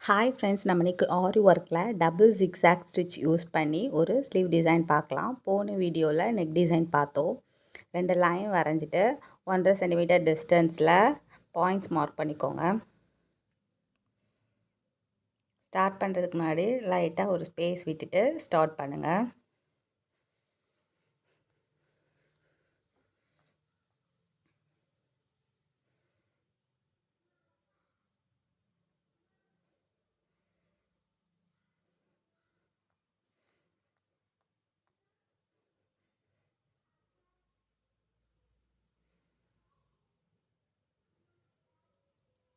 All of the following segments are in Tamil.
ஹாய் ஃப்ரெண்ட்ஸ், நம்ம இன்னைக்கு ஆரி ஒர்க்கில் டபுள் ஜிக்ஸாக் ஸ்டிச் யூஸ் பண்ணி ஒரு ஸ்லீவ் டிசைன் பார்க்கலாம். போன வீடியோவில் நெக் டிசைன் பார்த்தோம். 2 லைன் வரைஞ்சிட்டு 1.5 சென்டிமீட்டர் டிஸ்டன்ஸில் பாயிண்ட்ஸ் மார்க் பண்ணிக்கோங்க. ஸ்டார்ட் பண்ணுறதுக்கு முன்னாடி லைட்டாக ஒரு ஸ்பேஸ் விட்டுட்டு ஸ்டார்ட் பண்ணுங்கள்.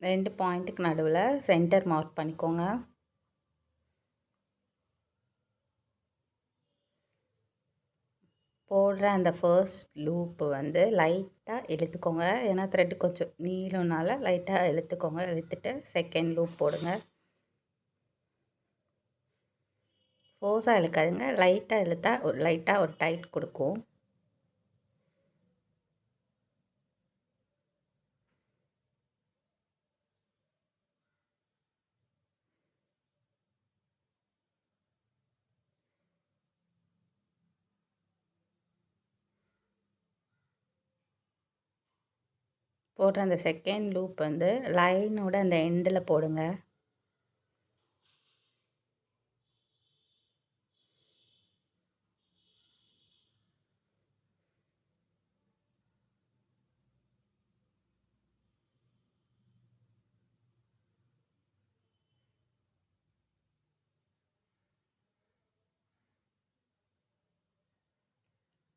ரெண்டு பாயிண்ட்டுக்கு நடுவில் சென்டர் மார்க் பண்ணிக்கோங்க. போடுற அந்த ஃபர்ஸ்ட் லூப்பு வந்து லைட்டாக இழுத்துக்கோங்க. ஏன்னா த்ரெட்டு கொஞ்சம் நீளம்னால லைட்டாக இழுத்துக்கோங்க. இழுத்துட்டு செகண்ட் லூப் போடுங்க. ஃபோர்ஸாக இழுக்காதுங்க, லைட்டாக இழுத்தா லைட்டாக ஒரு டைட் கொடுக்கும். போடுற அந்த செகண்ட் லூப் வந்து லைனோட அந்த எண்டில் போடுங்க.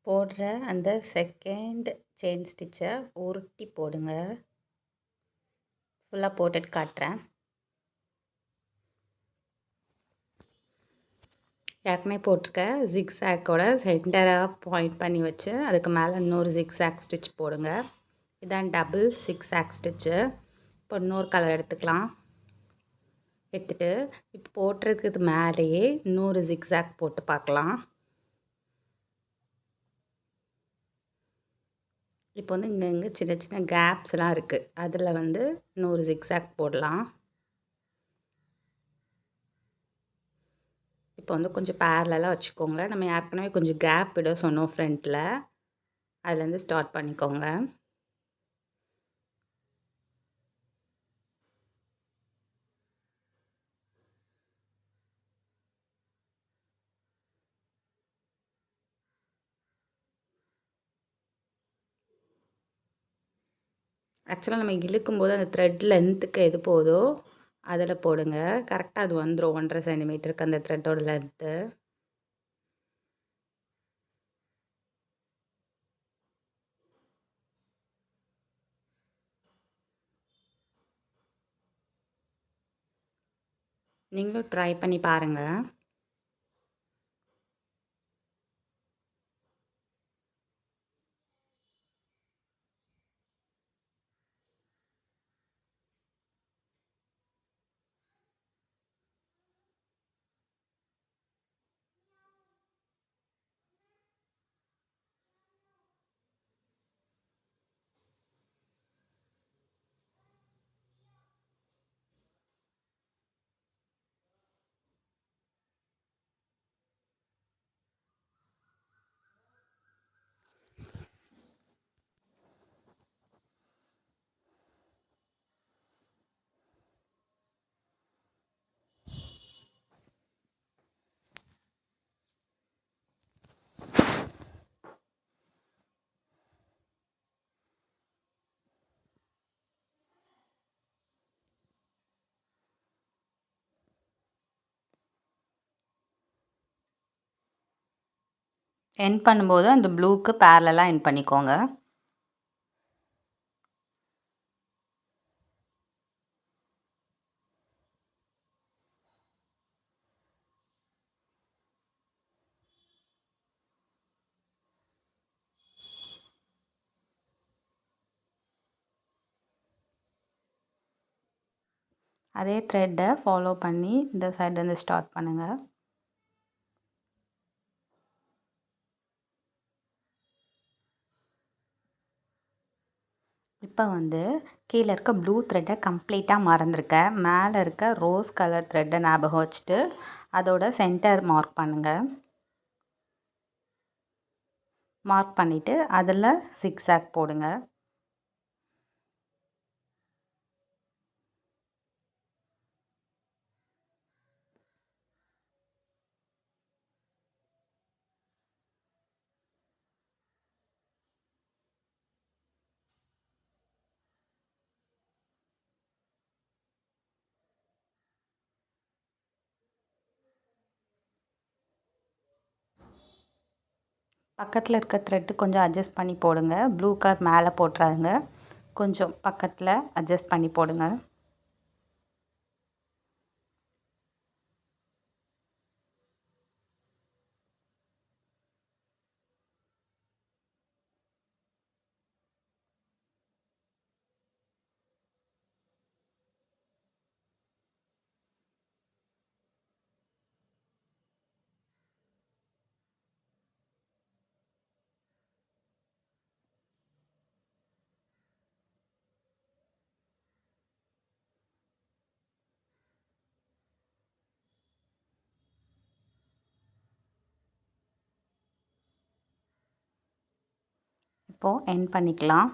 போடுற அந்த செகண்ட் செயின் ஸ்டிச்சை உருட்டி போடுங்க. ஃபுல்லாக போட்டுட்டு காட்டுறேன். ஏற்கனவே போட்டிருக்க ஜிக்ஸாக்கோட சென்டராக பாயிண்ட் பண்ணி வச்சு அதுக்கு மேலே இன்னொரு ஜிக்ஸாக் ஸ்டிச் போடுங்க. இதான் டபுள் ஜிக்ஸாக் ஸ்டிச்சு. இப்போ இன்னொரு கலர் எடுத்துக்கலாம். எடுத்துகிட்டு இப்போ போட்டிருக்கிறது மேலேயே இன்னொரு ஜிக்ஸாக் போட்டு பார்க்கலாம். இப்போ வந்து இங்கே சின்ன சின்ன கேப்ஸ்லாம் இருக்குது. அதில் வந்து இன்னொரு ஜிக்ஸாக் போடலாம். இப்போ வந்து கொஞ்சம் பேரலாக வச்சுக்கோங்களேன். நம்ம ஏற்கனவே கொஞ்சம் கேப் விட சொன்னோம் ஃப்ரண்ட்டில். அதுலேருந்து ஸ்டார்ட் பண்ணிக்கோங்க. ஆக்சுவலாக நம்ம இழுக்கும்போது அந்த த்ரெட் லென்த்துக்கு எது போதோ அதில் போடுங்க. கரெக்டாக அது வந்துடும் 1.5 சென்டிமீட்டருக்கு அந்த த்ரெட்டோட லென்த்து. நீங்களும் ட்ரை பண்ணி பாருங்கள். எண்ட் பண்ணும்போது அந்த ப்ளூக்கு பேரலாக எண்ட் பண்ணிக்கோங்க. அதே த்ரெட்டை ஃபாலோ பண்ணி இந்த சைட்லேருந்து ஸ்டார்ட் பண்ணுங்கள். இப்போ கீழே இருக்க ப்ளூ த்ரெட்டை கம்ப்ளீட்டாக மறந்துருக்கேன். மேலே இருக்க ரோஸ் கலர் த்ரெட்டை ஞாபகம் வச்சுட்டு அதோட சென்டர் மார்க் பண்ணுங்கள். மார்க் பண்ணிவிட்டு அதில் ஜிக்ஸாக் போடுங்க. பக்கத்தில் இருக்க த்ரெட்டு கொஞ்சம் அட்ஜஸ்ட் பண்ணி போடுங்க. ப்ளூ கலர் மேலே போட்டுறாதுங்க. கொஞ்சம் பக்கத்தில் அட்ஜஸ்ட் பண்ணி போடுங்க. இப்போது எண்ட் பண்ணிக்கலாம்.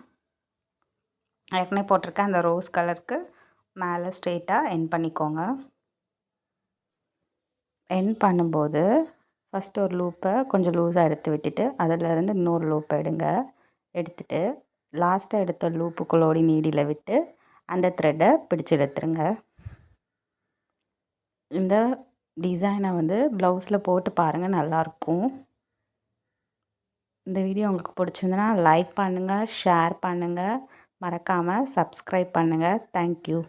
ஏற்கனவே போட்டிருக்க அந்த ரோஸ் கலருக்கு மேலே ஸ்ட்ரெயிட்டாக எண்ட் பண்ணிக்கோங்க. எண்ட் பண்ணும்போது ஃபஸ்ட்டு ஒரு லூப்பை கொஞ்சம் லூஸாக எடுத்து விட்டுட்டு அதிலேருந்து இன்னொரு லூப் எடுங்க. எடுத்துட்டு லாஸ்ட்டாக எடுத்த லூப்புக்குள்ளோடி நீடியில் விட்டு அந்த த்ரெட்டை பிடிச்சி இழுத்துருங்க. இந்த டிசைனை ப்ளவுஸில் போட்டு பாருங்கள், நல்லாயிருக்கும். இந்த வீடியோ உங்களுக்கு பிடிச்சிருந்துன்னா லைக் பண்ணுங்கள், ஷேர் பண்ணுங்கள், மறக்காமல் சப்ஸ்கிரைப் பண்ணுங்கள். தேங்க்யூ.